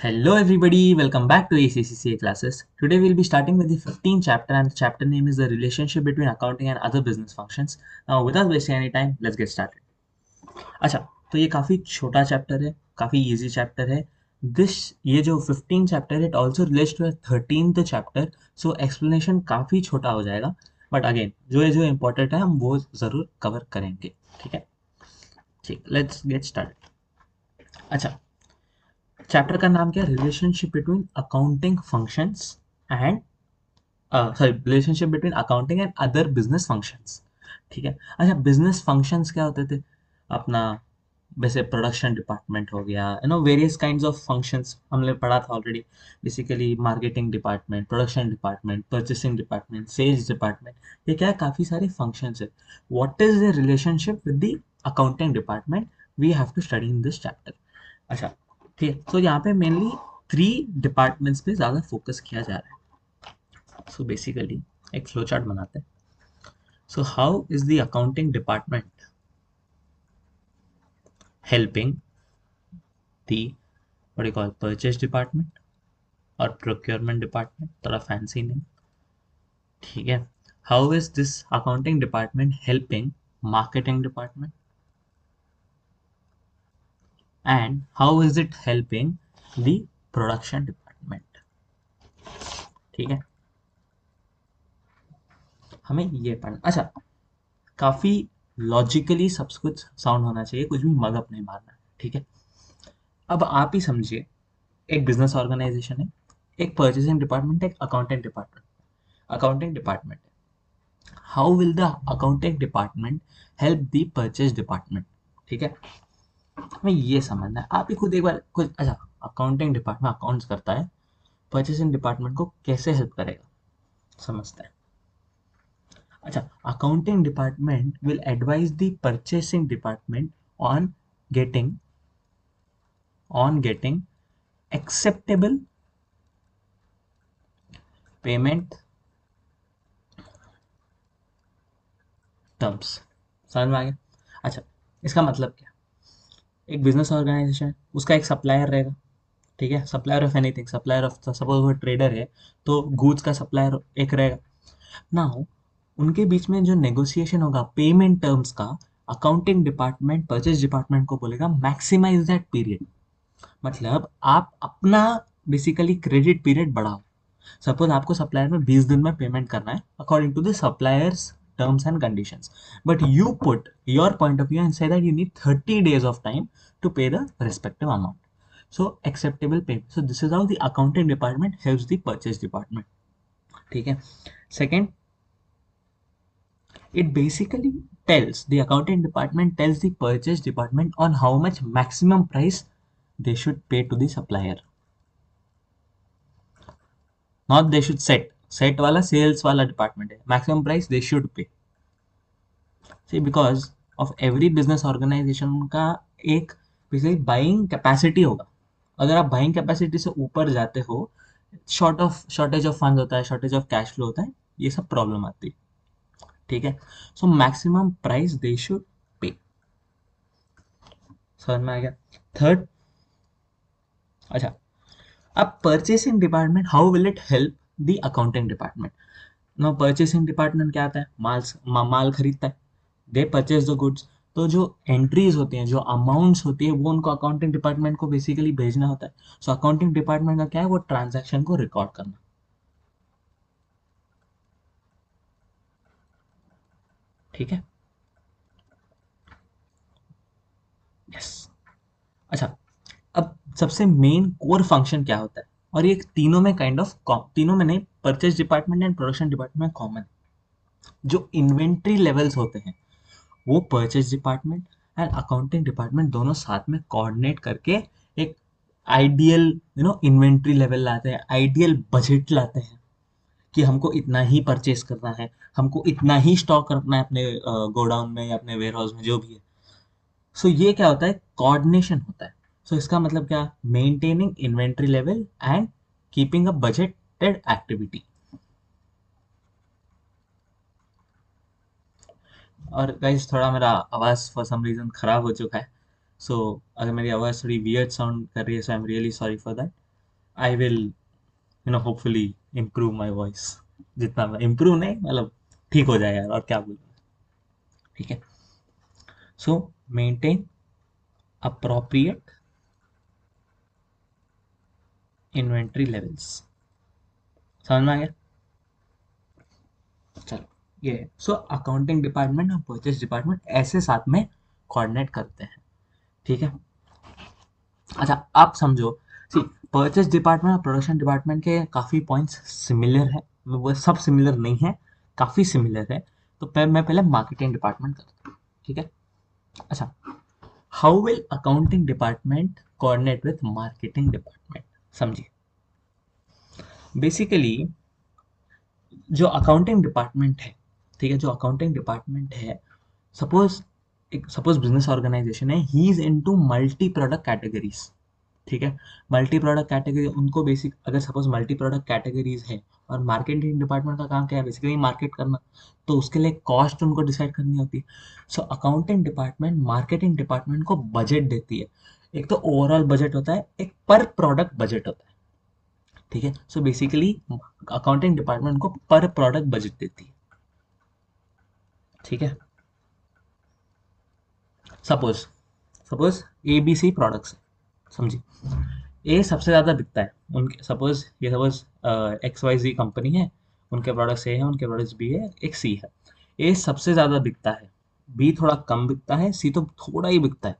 Hello everybody, welcome back to ACCCA classes. Today we'll be starting with the 15th chapter and the chapter name is the relationship between accounting and other business functions. Now without wasting any time, let's get started. अच्छा, तो ये काफ़ी छोटा chapter है, काफ़ी easy chapter है. ये जो 15 चैप्टर है, it also relates to 13th chapter, so explanation काफ़ी छोटा हो जाएगा. बट अगेन जो इम्पोर्टेंट है हम वो ज़रूर कवर करेंगे. ठीक है, ठीक, लेट्स गेट स्टार्ट. अच्छा, चैप्टर का नाम क्या है? Relationship between accounting functions and sorry, relationship between accounting and other business functions. ठीक है. अच्छा, बिजनेस फंक्शंस क्या होते थे अपना? वैसे प्रोडक्शन डिपार्टमेंट हो गया, वेरियस काइंड्स ऑफ फंक्शंस हमने पढ़ा था already. Basically marketing department, production department, purchasing department, sales department, ये क्या है? काफ़ी सारे फंक्शंस है. What is the relationship with the accounting department? We have to study in this chapter. अच्छा, ठीक है. तो यहाँ पे मेनली 3 डिपार्टमेंट्स पे ज़्यादा फोकस किया जा रहा है. सो बेसिकली एक फ्लो चार्ट बनाते हैं. So how is the accounting department helping the what do you call purchase department और procurement department, थोड़ा फैंसी नेम. ठीक है. How is this accounting department helping marketing department and how is it helping the production department? ठीक है, हमें ये पढ़ना. अच्छा, काफ़ी लॉजिकली सब कुछ साउंड होना चाहिए, कुछ भी मगअप नहीं मारना है. ठीक है. अब आप ही समझिए, एक बिजनेस ऑर्गेनाइजेशन है, एक परचेसिंग डिपार्टमेंट, एक accounting department. Accounting department, how will the accounting department help the purchase department? ठीक है, हमें ये समझना है. आप ही खुद एक बार कुछ. अच्छा, अकाउंटिंग डिपार्टमेंट अकाउंट्स करता है, परचेसिंग डिपार्टमेंट को कैसे हेल्प करेगा, समझते हैं. अच्छा, accounting department will advise the purchasing department on getting getting acceptable payment terms. समझ में आ गया? अच्छा, इसका मतलब क्या? एक बिजनेस ऑर्गेनाइजेशन है, उसका एक सप्लायर रहेगा. ठीक है, supplier of anything, supplier of, suppose वो ट्रेडर है तो गुड्स का सप्लायर एक रहेगा. नाउ उनके बीच में जो नेगोशिएशन होगा पेमेंट टर्म्स का, अकाउंटिंग डिपार्टमेंट परचेज डिपार्टमेंट को बोलेगा मैक्सिमाइज दैट पीरियड. मतलब आप अपना बेसिकली क्रेडिट पीरियड बढ़ाओ. सपोज आपको सप्लायर में 20 दिन में पेमेंट करना है according to the suppliers terms and conditions, but you put your point of view and say that you need 30 days of time to pay the respective amount. So acceptable payment. So this is how the accounting department helps the purchase department. ठीक है. Second, it basically tells the accounting department tells the purchase department on how much maximum price they should pay to the supplier. Not they should set वाला sales वाला department है, maximum price they should pay. See because of every business organisation का एक basically buying capacity होगा. अगर आप buying capacity से ऊपर जाते हो, शॉर्टेज ऑफ फंड होता है, शॉर्टेज ऑफ कैश फ्लो होता है, ये सब प्रॉब्लम आती है. ठीक है. So maximum price they should pay. समझ में आ गया? थर्ड, अच्छा, अब purchasing department how will it help the accounting department? No, purchasing department क्या आता है? माल खरीदता है. They purchase the goods. तो जो एंट्रीज होती हैं, जो अमाउंट्स होती है, वो उनको अकाउंटिंग डिपार्टमेंट को बेसिकली भेजना होता है. सो अकाउंटिंग डिपार्टमेंट का क्या है? वो ट्रांजैक्शन को रिकॉर्ड करना. ठीक है. यस. अच्छा, अब सबसे मेन कोर फंक्शन क्या होता है? और ये तीनों में काइंड ऑफ तीनों में नहीं, purchase department and production department में कॉमन. जो इन्वेंट्री लेवल्स होते हैं, वो purchase department and accounting department दोनों साथ में कोऑर्डिनेट करके एक आइडियल इन्वेंट्री लेवल लाते हैं, आइडियल बजट लाते हैं कि हमको इतना ही परचेस करना है, हमको इतना ही स्टॉक रखना है अपने गोडाउन में या अपने वेयर हाउस में, जो भी है. सो ये क्या होता है? कोऑर्डिनेशन होता है. सो इसका मतलब क्या? Maintaining inventory level and keeping a budgeted activity. और गाइस, थोड़ा मेरा आवाज़ फॉर सम रीज़न ख़राब हो चुका है. सो अगर मेरी आवाज़ थोड़ी वियर्ड साउंड कर रही है, so I am really sorry for that. I will hopefully improve my voice, जितना मैं इम्प्रूव नहीं मतलब ठीक हो जाए यार, और क्या बोलूँ। ठीक है, सो मेंटेन अप्रोप्रिएट इन्वेंट्री लेवल्स। समझ में आ गया? चलो, ये सो अकाउंटिंग डिपार्टमेंट और परचेस डिपार्टमेंट ऐसे साथ में कोऑर्डिनेट करते हैं। ठीक है, अच्छा आप समझो, सी परचेस डिपार्टमेंट और प्रोडक्शन डिपार्टमेंट के काफ़ी पॉइंट्स सिमिलर है, वो सब सिमिलर नहीं है, काफ़ी सिमिलर है। तो मैं पहले मार्केटिंग डिपार्टमेंट करता हूँ। ठीक है, अच्छा, how will accounting department coordinate with marketing department? समझिए, बेसिकली जो अकाउंटिंग डिपार्टमेंट है, ठीक है, जो अकाउंटिंग डिपार्टमेंट है, सपोज सपोज बिजनेस ऑर्गेनाइजेशन है, he is into multi product categories. ठीक है, मल्टी प्रोडक्ट कैटेगरी उनको बेसिक, अगर सपोज मल्टी प्रोडक्ट कैटेगरीज है और मार्केटिंग डिपार्टमेंट का काम क्या है, बेसिकली मार्केट करना, तो उसके लिए कॉस्ट उनको डिसाइड करनी होती है। So accounting department marketing department को बजट देती है। एक तो ओवरऑल बजट होता है, एक पर प्रोडक्ट बजट होता है। ठीक है, सो बेसिकली अकाउंटिंग डिपार्टमेंट को पर प्रोडक्ट बजट देती है। ठीक है, suppose suppose A B C products, समझिए, ए सबसे ज़्यादा बिकता है, उनके suppose X Y Z company है, उनके प्रोडक्ट्स ए हैं, उनके प्रोडक्ट्स बी है, एक सी है। ए सबसे ज़्यादा बिकता है, बी थोड़ा कम बिकता है, सी तो थोड़ा ही बिकता है।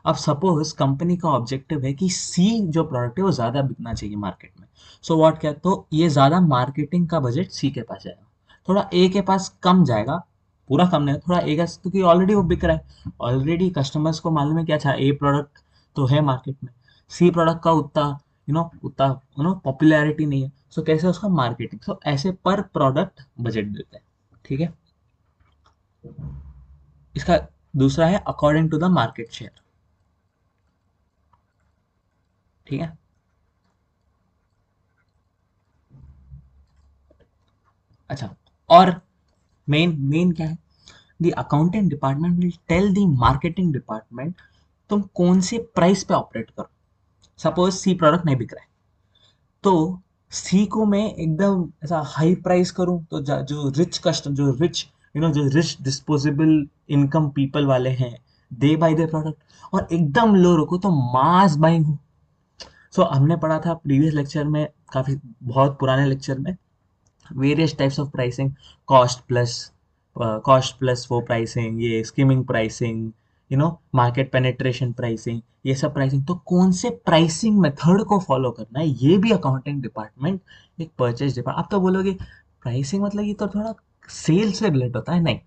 अब सपोज कंपनी का ऑब्जेक्टिव है कि सी जो प्रोडक्ट है वो ज़्यादा बिकना चाहिए मार्केट में। सो व्हाट, क्या तो ये ज़्यादा मार्केटिंग का बजट सी के पास जाएगा, थोड़ा ए के पास कम जाएगा, पूरा कम नहीं, थोड़ा ए का, क्योंकि ऑलरेडी वो बिक रहा है, ऑलरेडी कस्टमर्स को मालूम है क्या, अच्छा ए प्रोडक्ट तो है मार्केट में, सी प्रोडक्ट का उतना उतना पॉपुलैरिटी नहीं है। सो कैसे उसका मार्केटिंग, सो ऐसे पर प्रोडक्ट बजट देते हैं। ठीक है, इसका दूसरा है according to the market share. ठीक है, अच्छा, और मेन मेन क्या है, the accounting department will tell the marketing department तुम कौन से प्राइस पे ऑपरेट करो। सपोज सी प्रोडक्ट नहीं बिक रहा है, तो सी को मैं एकदम ऐसा हाई प्राइस करूं तो जो रिच कस्ट जो रिच जो रिच डिस्पोजेबल इनकम पीपल वाले हैं, दे बाय द प्रोडक्ट, और एकदम लो रखो तो मास बाइंग हो। सो हमने पढ़ा था प्रीवियस लेक्चर में, काफी बहुत पुराने लेक्चर में, various types of pricing, cost plus cost plus वो प्राइसिंग, ये skimming pricing, market penetration pricing, ये सब प्राइसिंग, तो कौन से प्राइसिंग मेथड को फॉलो करना है, ये भी अकाउंटिंग डिपार्टमेंट, एक परचेज डिपार्टमेंट। आप तो बोलोगे प्राइसिंग मतलब ये तो थोड़ा सेल्स से रिलेट होता है, नहीं,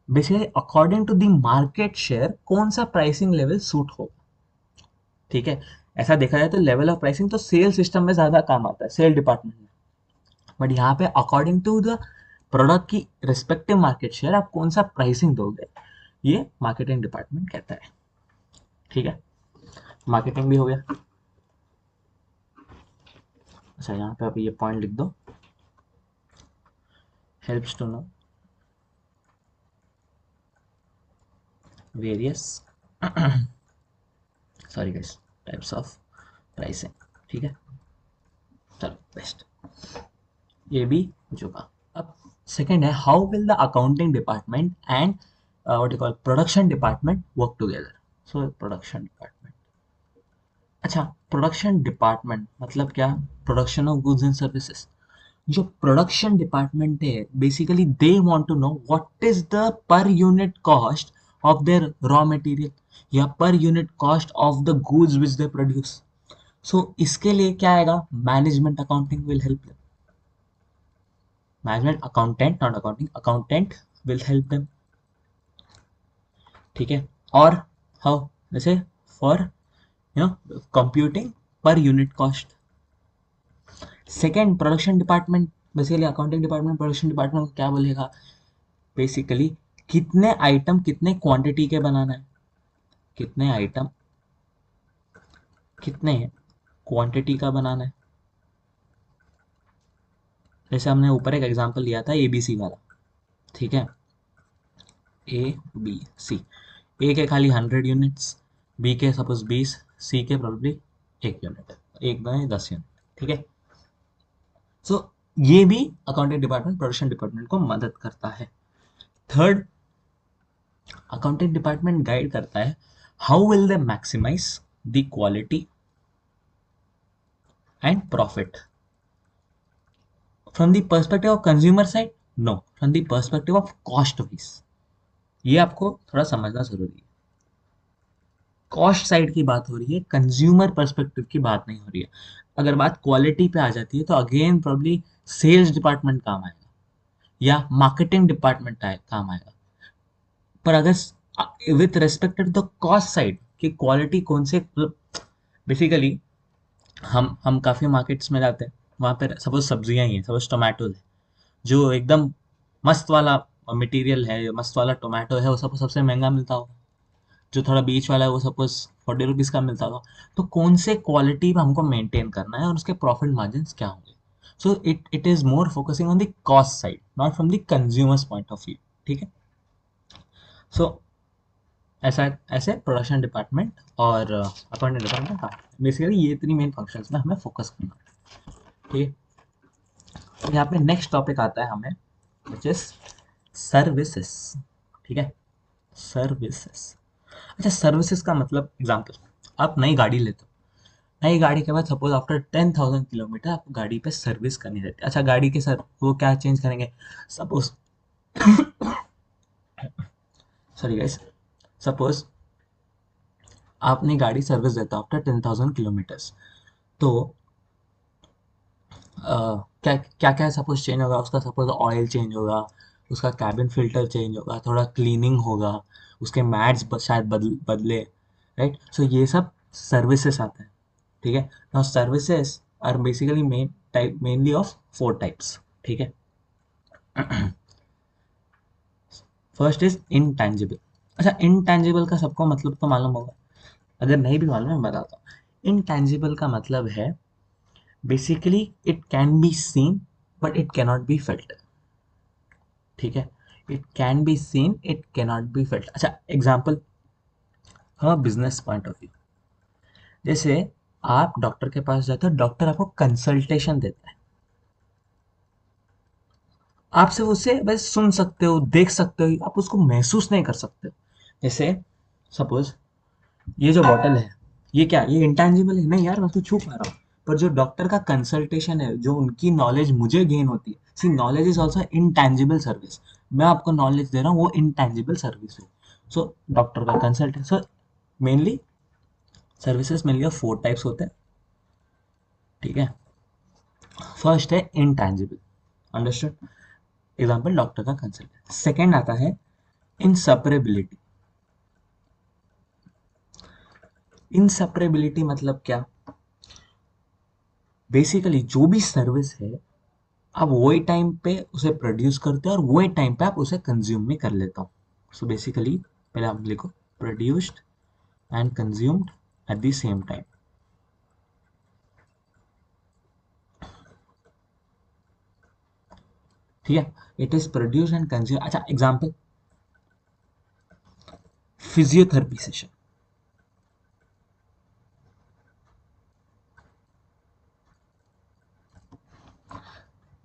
basically according to the market share कौन सा प्राइसिंग लेवल सूट हो। ठीक है, ऐसा देखा जाए तो लेवल ऑफ प्राइसिंग तो सेल सिस्टम में ज्यादा काम आता है, सेल डिपार्टमेंट में, बट यहाँ पे अकॉर्डिंग टू द प्रोडक्ट की रिस्पेक्टिव मार्केट शेयर आप कौन सा प्राइसिंग दोगे, ये मार्केटिंग डिपार्टमेंट कहता है। ठीक है, मार्केटिंग भी हो गया। अच्छा, यहाँ पे आप ये पॉइंट लिख दो, helps to know various sorry guys types of pricing. ठीक है, चलो बेस्ट, ये भी हो चुका। अब सेकंड है, how will the accounting department and what you call production department work together. So production department, अच्छा, प्रोडक्शन डिपार्टमेंट मतलब क्या, production of goods and services. जो प्रोडक्शन डिपार्टमेंट है, basically they want to know what is the per unit cost of their raw material, या per unit cost of the goods which they produce. So इसके लिए क्या आएगा, management accounting will help them, management accountant not accounting, accountant will help them. ठीक है, और how, जैसे for computing पर unit cost. Second, production department, basically accounting department production department को क्या बोलेगा, बेसिकली कितने आइटम कितने क्वांटिटी के बनाना है, कितने आइटम कितने क्वांटिटी का बनाना है। जैसे हमने ऊपर एक एग्जांपल लिया था एबीसी वाला। ठीक है, ए बी सी, ए के खाली 100 यूनिट्स, बी के सपोज 20, सी के प्रॉब्ली 1 यूनिट, एक बाय 10 यूनिट। ठीक है। सो ये भी अकाउंटिंग डिपार्टमेंट प्रोडक्शन डिपार्टमेंट को मदद करता है। थर्ड, अकाउंटिंग डिपार्टमेंट गाइड करता है how will they maximise the quality and profit from the perspective of consumer side, no, from the perspective of cost wise. ये आपको थोड़ा समझना जरूरी है। कॉस्ट साइड की बात हो रही है, कंज्यूमर पर्सपेक्टिव की बात नहीं हो रही है। अगर बात क्वालिटी पे आ जाती है तो अगेन प्रॉब्ली सेल्स डिपार्टमेंट काम आएगा या मार्केटिंग डिपार्टमेंट काम आएगा। पर अगर with respect to the cost side कि क्वालिटी कौन से, बेसिकली हम काफ़ी मार्केट्स में जाते हैं, वहाँ पर सपोज सब्जियां ही हैं, सपोज टोमेटो है, जो एकदम मस्त वाला मटेरियल है, मस्त वाला टोमेटो है, वो सब सबसे महंगा मिलता होगा। जो थोड़ा बीच वाला है वो सपोज 40 रुपीज़ का मिलता होगा। तो कौन से क्वालिटी पे हमको मेंटेन करना है और उसके प्रॉफिट मार्जिन क्या होंगे। So it is more focusing on the cost side, not from the consumers point of view. ठीक है। सो ऐसा ऐसे प्रोडक्शन डिपार्टमेंट और अकाउंटिंग डिपार्टमेंट का बेसिकली ये इतनी मेन फंक्शंस में हमें फोकस करना है। ठीक है। तो यहाँ पे नेक्स्ट टॉपिक आता है हमें, विच इज सर्विसेज। ठीक है, सर्विसेज। अच्छा, सर्विसेज का मतलब एग्जाम्पल, आप नई गाड़ी लेते हो, नई गाड़ी के बाद सपोज आफ्टर 10,000 किलोमीटर आपको गाड़ी पे सर्विस करनी रहती है। अच्छा, गाड़ी के सर वो क्या चेंज करेंगे, सपोज सॉरी गाइस, सपोज आपने गाड़ी सर्विस देता हो आफ्टर 10,000 किलोमीटर्स, तो क्या क्या क्या सपोज चेंज होगा उसका, सपोज ऑयल चेंज होगा, उसका कैबिन फिल्टर चेंज होगा, थोड़ा क्लीनिंग होगा, उसके मैट्स शायद बदले, राइट। सो ये सब सर्विसेज आते हैं। ठीक है। Now services are basically mainly of 4 types. ठीक है। First is intangible. अच्छा, इनटैंजिबल का सबको मतलब तो मालूम होगा, अगर नहीं भी मालूम है मैं बताता हूँ। इनटैंजिबल का मतलब है basically it can be seen but it cannot be felt. ठीक है, it can be seen it cannot be felt. अच्छा, एग्जाम्पल, हाँ, बिजनेस पॉइंट ऑफ व्यू, जैसे आप डॉक्टर के पास जाते हो, डॉक्टर आपको कंसल्टेशन देता है, आप सिर्फ उसे बस सुन सकते हो, देख सकते हो, आप उसको महसूस नहीं कर सकते हो। जैसे सपोज ये जो बॉटल है, ये क्या, ये इंटेंजिबल है नहीं यार, मैं तो छू पा रहा हूँ। पर जो डॉक्टर का कंसल्टेशन है, जो उनकी नॉलेज मुझे गेन होती है, see knowledge is also intangible service. मैं आपको नॉलेज दे रहा हूँ, वो इंटेंजिबल सर्विस है। सो डॉक्टर का consultation, so mainly services mainly of 4 types होते हैं। ठीक है। फर्स्ट है इंटेंजिबल, अंडरस्टूड, एग्जाम्पल डॉक्टर का कंसल्टेशन। सेकेंड आता है इनसेपरेबिलिटी। इनसेपरेबिलिटी मतलब क्या, बेसिकली जो भी सर्विस है आप वही टाइम पे उसे प्रोड्यूस करते हो और वही टाइम पे आप उसे कंज्यूम भी कर लेता हो। सो बेसिकली पहले आप लिखो, produced and consumed at the same time. ठीक है, it is produce and consume. अच्छा, एग्जांपल, फिजियोथेरेपी सेशन।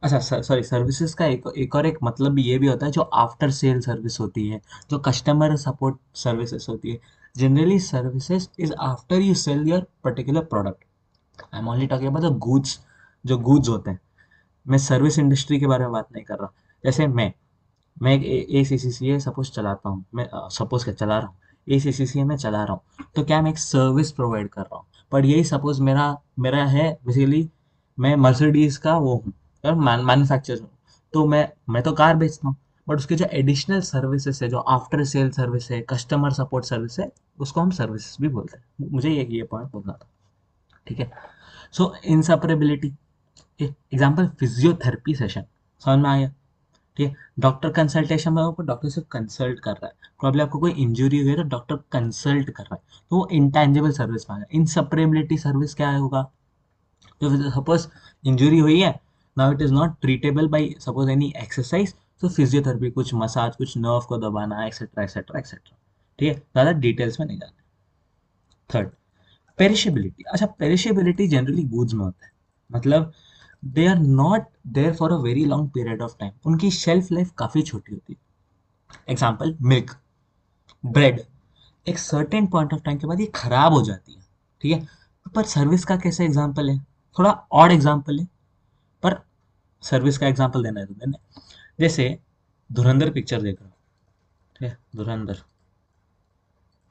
अच्छा, सॉरी, सर्विसेज का एक मतलब भी ये भी होता है, जो आफ्टर सेल सर्विस होती है, जो कस्टमर सपोर्ट सर्विसेज होती है। Generally services is after you sell your particular product. I am only talking about the goods, जो गुड्स होते हैं। मैं सर्विस इंडस्ट्री के बारे में बात नहीं कर रहा। जैसे मैं एक ए सी सी सी ए सपोज चलाता हूँ, मैं सपोज क्या चला रहा हूँ, ए सी सी सी ए मैं चला रहा हूँ, तो क्या मैं एक सर्विस प्रोवाइड कर रहा हूँ। पर यही सपोज मेरा मेरा है बेसिकली, मैं मर्सिडीज का वो हूँ और मैन्युफैक्चर हूँ, तो मैं तो कार बेचता हूँ, बट उसके जो एडिशनल सर्विसेज है, जो आफ्टर सेल सर्विस है, कस्टमर सपोर्ट सर्विस है, उसको हम सर्विसेज भी बोलते हैं। मुझे ये पॉइंट बोलना था। ठीक है। सो इंसेपरेबिलिटी, एग्जाम्पल फिजियोथेरेपी सेशन, समझ में आया। ठीक है, डॉक्टर कंसल्टेशन में आपको डॉक्टर से कंसल्ट कर रहा है, प्रॉब्लम आपको कोई इंजरी हुई है तो डॉक्टर कंसल्ट कर रहा है, तो वो इंटेंजिबल सर्विस में आ गया। इनसेपरेबिलिटी सर्विस क्या होगा, तो सपोज इंजरी हुई है, now it is not treatable by suppose any exercise, तो फिजियोथेरेपी, कुछ मसाज, कुछ नर्व को दबाना, एक्सेट्रा एक्सेट्रा एक्सेट्रा। ठीक है, ज़्यादा डिटेल्स में नहीं जाना। Third, perishability. अच्छा, पेरिशेबिलिटी जनरली गुड्स में होता है। मतलब they are not there for a very long period of time, उनकी शेल्फ लाइफ काफ़ी छोटी होती है। एग्जाम्पल मिल्क, ब्रेड, एक सर्टेन पॉइंट ऑफ टाइम के बाद ये खराब हो जाती है, ठीक है। पर सर्विस का कैसे एग्जाम्पल है, थोड़ा ऑड एग्जाम्पल है, पर सर्विस का एग्जाम्पल देना है तो देना है। जैसे धुरंधर पिक्चर देख रहा हूँ, ठीक है, धुरंधर,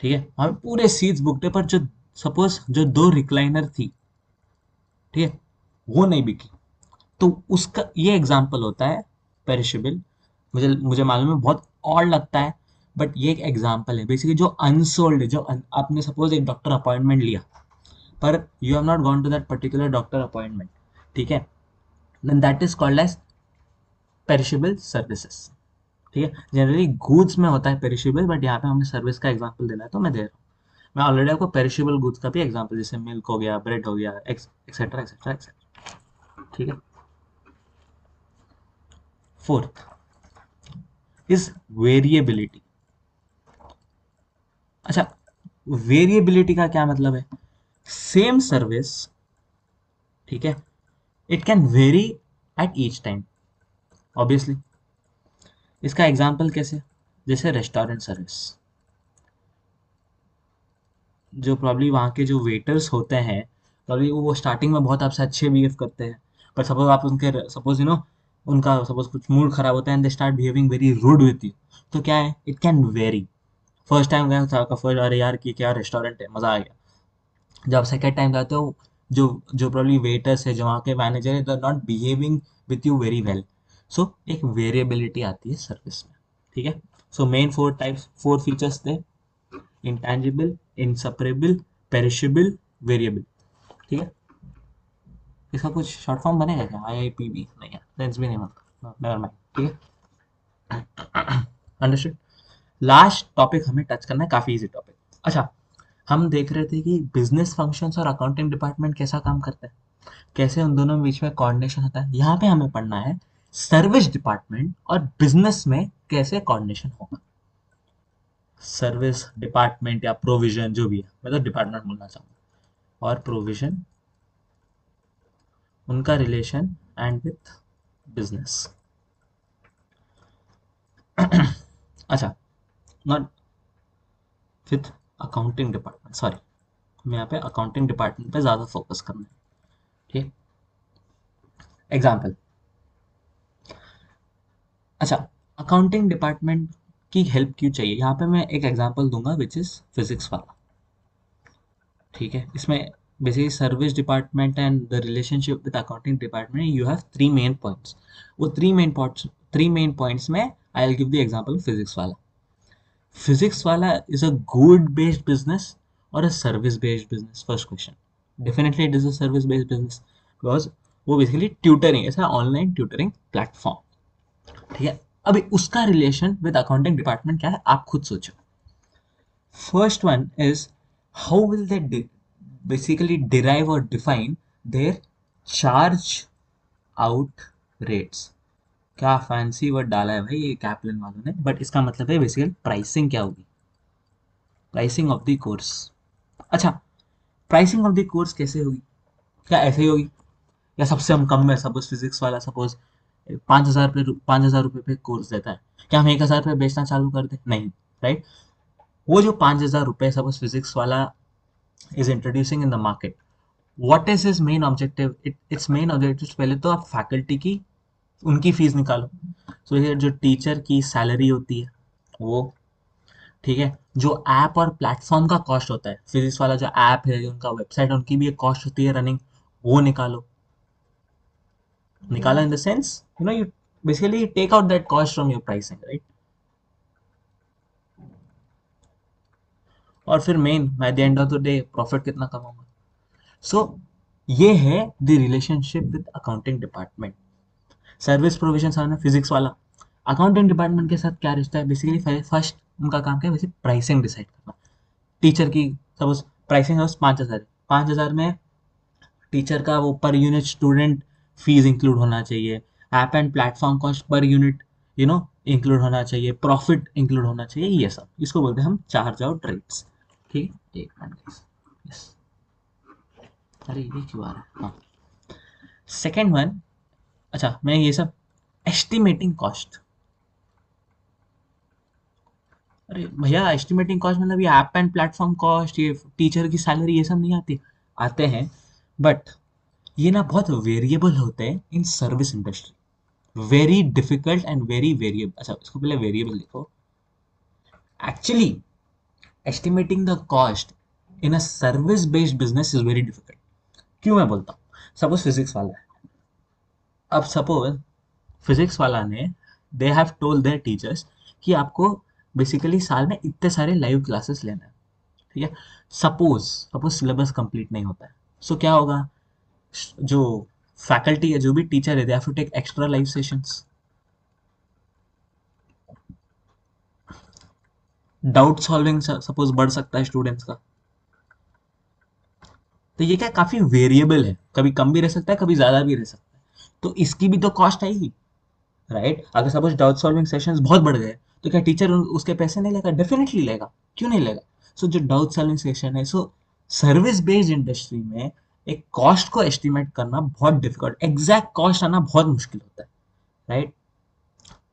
ठीक है, वहाँ पे पूरे सीट्स बुकड है, पर जो सपोज जो दो रिक्लाइनर थी, ठीक है, वो नहीं बिकी, तो उसका ये एग्जाम्पल होता है पेरिशेबल। मुझे मुझे मालूम है बहुत और लगता है, बट ये एक एग्जाम्पल है बेसिकली जो अनसोल्ड है, जो आपने सपोज एक डॉक्टर अपॉइंटमेंट लिया, पर you have not gone to that particular doctor appointment, ठीक है, then that is called as perishable services, ठीक है। जनरली गुड्स में होता है पेरिशेबल, बट यहाँ पे हमें सर्विस का एग्जाम्पल देना है तो मैं दे रहा हूँ। मैं ऑलरेडी आपको पेरिशेबल गुड्स का भी एग्जाम्पल, जैसे मिल्क हो गया, ब्रेड हो गया, एक्सेट्रा एक्सेट्रा एक्सेट्रा, ठीक है। Fourth is variability. अच्छा, वेरिएबिलिटी का क्या मतलब है, सेम सर्विस, ठीक है, it can very at each time, obviously. इसका एग्जाम्पल कैसे, जैसे रेस्टोरेंट सर्विस, जो प्रॉब्ली वहाँ के जो वेटर्स होते हैं, प्रॉब्ली वो स्टार्टिंग में बहुत आपसे अच्छे बिहेव करते हैं, पर सपोज आप उनके सपोज उनका सपोज कुछ मूड खराब होता है and they start behaving very rude with you, तो क्या है, it can vary. First time गया था, फर्स्ट अरे यार की क्या रेस्टोरेंट है, मजा आ गया। जब सेकेंड टाइम जाते हो, जो जो प्रॉब्ली वेटर्स है, जो वहाँ के मैनेजर है, they are not behaving with you very well, so एक वेरिएबिलिटी आती है सर्विस में, ठीक है। So main four types, four features थे, इंटैंजिबल, इनसेपरेबल, पेरिशेबल, वेरिएबल, ठीक है। इसका कुछ शॉर्ट फॉर्म बनेगा क्या, IIPB नहीं है, लेंस भी नहीं बनता, नेवर माइंड, ठीक है। अंडरस्टूड। लास्ट टॉपिक हमें टच करना है, काफी इजी टॉपिक। अच्छा, हम देख रहे थे कि बिजनेस फंक्शंस और अकाउंटिंग डिपार्टमेंट कैसा काम करता है, कैसे उन दोनों के बीच में कोऑर्डिनेशन होता है। यहाँ पे हमें पढ़ना है सर्विस डिपार्टमेंट और बिजनेस में कैसे कोऑर्डिनेशन होगा। सर्विस डिपार्टमेंट या प्रोविजन जो भी है, मैं तो डिपार्टमेंट बोलना चाहूँगा, और प्रोविजन, उनका रिलेशन एंड विथ बिजनेस। अच्छा, not with accounting department, sorry, हमें यहाँ पे अकाउंटिंग डिपार्टमेंट पे ज़्यादा फोकस करना है, ठीक। एग्जाम्पल, अच्छा, अकाउंटिंग डिपार्टमेंट की हेल्प क्यों चाहिए, यहाँ पे मैं एक एग्जांपल दूंगा विच इज फिजिक्स वाला, ठीक है। इसमें basically service department and the relationship with accounting department, you have three main points. वो थ्री मेन पॉइंट्स में I will give the example Physics Wallah. Physics Wallah is a good based business और a service based business, first question. Definitely it is a service based business, because वो basically tutoring, ऐसा online tutoring platform, ठीक है। अभी उसका relation with accounting department क्या है, आप खुद सोचो। First one is, how will they basically derive or define their charge out rates। क्या फैंसी वर्ड डाला है भाई ये कैपलिन वालों ने, बट इसका मतलब है बेसिकली प्राइसिंग क्या होगी, प्राइसिंग ऑफ द कोर्स। अच्छा, प्राइसिंग ऑफ द कोर्स कैसे होगी, क्या ऐसे ही होगी, या सबसे हम कम में, सपोज फिजिक्स वाला सपोज 5,000 रुपये पे कोर्स देता है, क्या हम 1,000 रुपये बेचना चालू कर दे, नहीं, राइट। वो जो 5,000 रुपये suppose physics Wallah is introducing in the market, what is his main objective, it's main objective, पहले तो आप फैकल्टी की उनकी फीस निकालो, सो ये जो टीचर की सैलरी होती है वो, ठीक है, जो ऐप और प्लेटफॉर्म का कॉस्ट होता है, फिजिक्स वाला जो ऐप है, उनका वेबसाइट, उनकी भी एक कॉस्ट होती है रनिंग, वो निकालो। निकालो in the sense, you basically take out that cost from your pricing, right. और फिर main, by the end of the day profit कितना कमाऊंगा। सो ये है the relationship with accounting department. Service provision सामने फिजिक्स वाला, अकाउंटिंग डिपार्टमेंट के साथ क्या रिश्ता है, बेसिकली फर्स्ट उनका काम क्या है, बेसिक प्राइसिंग डिसाइड करना। टीचर की सपोज प्राइसिंग 5,000, 5,000 में टीचर का वो per unit student fees include होना चाहिए, app and platform cost per unit include होना चाहिए, प्रॉफिट इंक्लूड होना चाहिए, ये सब इसको बोलते हैं हम चार्ज आउट रेट्स, ठीक है। एक मिनट, यस, अरे ये क्यों आ रहा है, हाँ। सेकेंड वन, अच्छा मैं ये सब एस्टिमेटिंग कॉस्ट, अरे भैया एस्टिमेटिंग कॉस्ट मतलब ये ऐप एंड प्लेटफॉर्म कॉस्ट, ये टीचर की सैलरी, ये सब नहीं आती, आते हैं बट ये ना बहुत वेरिएबल होते हैं in service industry, very difficult and very variable. अच्छा इसको पहले वेरिएबल लिखो। Actually estimating the cost in a service based business is very difficult. क्यों मैं बोलता हूँ, सपोज फिजिक्स वाला है, अब सपोज फिजिक्स वाला ने, they have told there teachers कि आपको बेसिकली साल में इतने सारे लाइव क्लासेस लेना है, ठीक है। सपोज सपोज सिलेबस कंप्लीट नहीं होता है, सो क्या होगा, जो फैकल्टी है, जो भी टीचर है, they have to take extra live sessions. Doubt solving suppose बढ़ सकता है स्टूडेंट्स का। तो ये क्या काफी वेरिएबल है, कभी कम भी रह सकता है, कभी ज्यादा भी रह सकता है, तो इसकी भी तो कॉस्ट आएगी, राइट। अगर सपोज डाउट सॉल्विंग सेशंस बहुत बढ़ गए, तो क्या टीचर उसके पैसे नहीं लेगा? डेफिनेटली लेगा, क्यों नहीं लेगा। सो जो डाउट सॉल्विंग सेशन है, सो सर्विस बेस्ड इंडस्ट्री में एक कॉस्ट को एस्टिमेट करना बहुत डिफिकल्ट, एग्जैक्ट कॉस्ट आना बहुत मुश्किल होता है, राइट।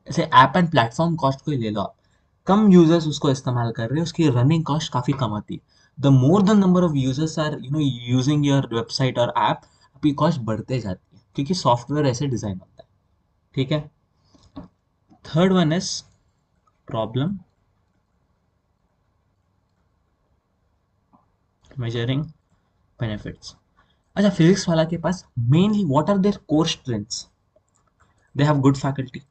जैसे ऐप एंड प्लेटफॉर्म कॉस्ट को ही ले लो आप, कम यूजर्स उसको इस्तेमाल कर रहे हैं, उसकी रनिंग कॉस्ट काफी कम आती है। The more the number of users are using your website और ऐप, आपकी कॉस्ट बढ़ते जाती है, क्योंकि सॉफ्टवेयर ऐसे डिजाइन होता है, ठीक है। Third one is problem measuring benefits. अच्छा फिजिक्स वाला के पास mainly what are their core strengths, they have good faculty.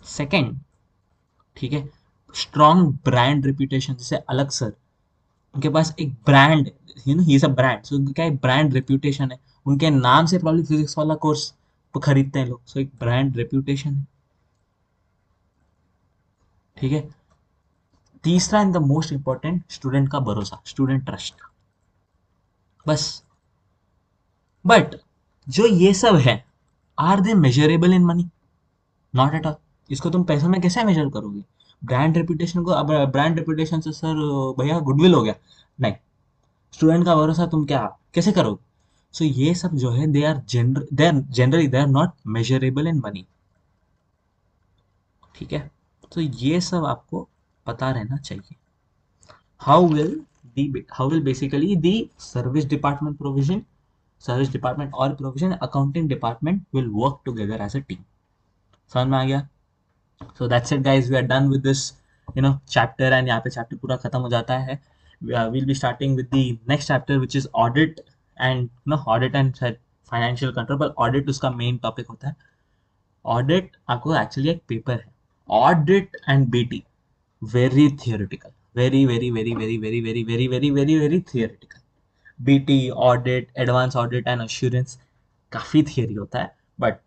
Second, ठीक है, स्ट्रॉन्ग ब्रांड रेपुटेशन, जैसे अलग सर, उनके पास एक brand, he is a brand, so उनका एक ब्रांड रेपुटेशन है, उनके नाम से प्रॉब्लम फिजिक्स वाला कोर्स खरीदते हैं लोग, सो एक ब्रांड रेपुटेशन है, ठीक है। तीसरा and the most important, student का भरोसा, स्टूडेंट ट्रस्ट, बस। बट जो ये सब है, are they measurable in money? Not at all. इसको तुम पैसों में कैसे मेजर करोगे? ब्रांड रेपुटेशन को, अब ब्रांड रेपुटेशन से सर भैया गुडविल हो गया, नहीं। स्टूडेंट का भरोसा तुम क्या कैसे करोगे? सो ये सब जो है, they are not measurable in money, ठीक है। तो ये सब आपको पता रहना चाहिए। How will how will basically the service department provision, service department और provision accounting department will work together as a team. समझ में आ गया? So that's it guys, we are done with this chapter, and यहाँ पे chapter पूरा खत्म हो जाता है। we'll be starting with the next chapter which is audit and audit and financial control, पर ऑडिट उसका मेन टॉपिक होता है। ऑडिट आपको एक्चुअली एक पेपर है, audit and BT, very theoretical, very very very very very very very very very very theoretical. BT, audit, advance audit and assurance, काफी theory होता है, बट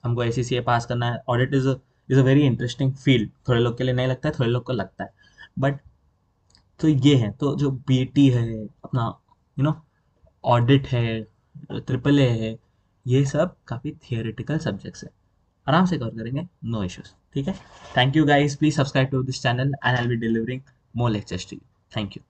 हमको एसीसीए पास करना है। Audit is a very interesting field, थोड़े लोग के लिए नहीं लगता है, थोड़े लोग को लगता है, बट तो ये है, तो जो बीटी है अपना, नो ऑडिट है, ट्रिपल ए है, ये सब काफी थियोरेटिकल सब्जेक्ट्स है, आराम से कवर करेंगे, नो इश्यूज, ठीक है। Thank you guys, please subscribe to this channel and I will be delivering more lectures to you. Thank you.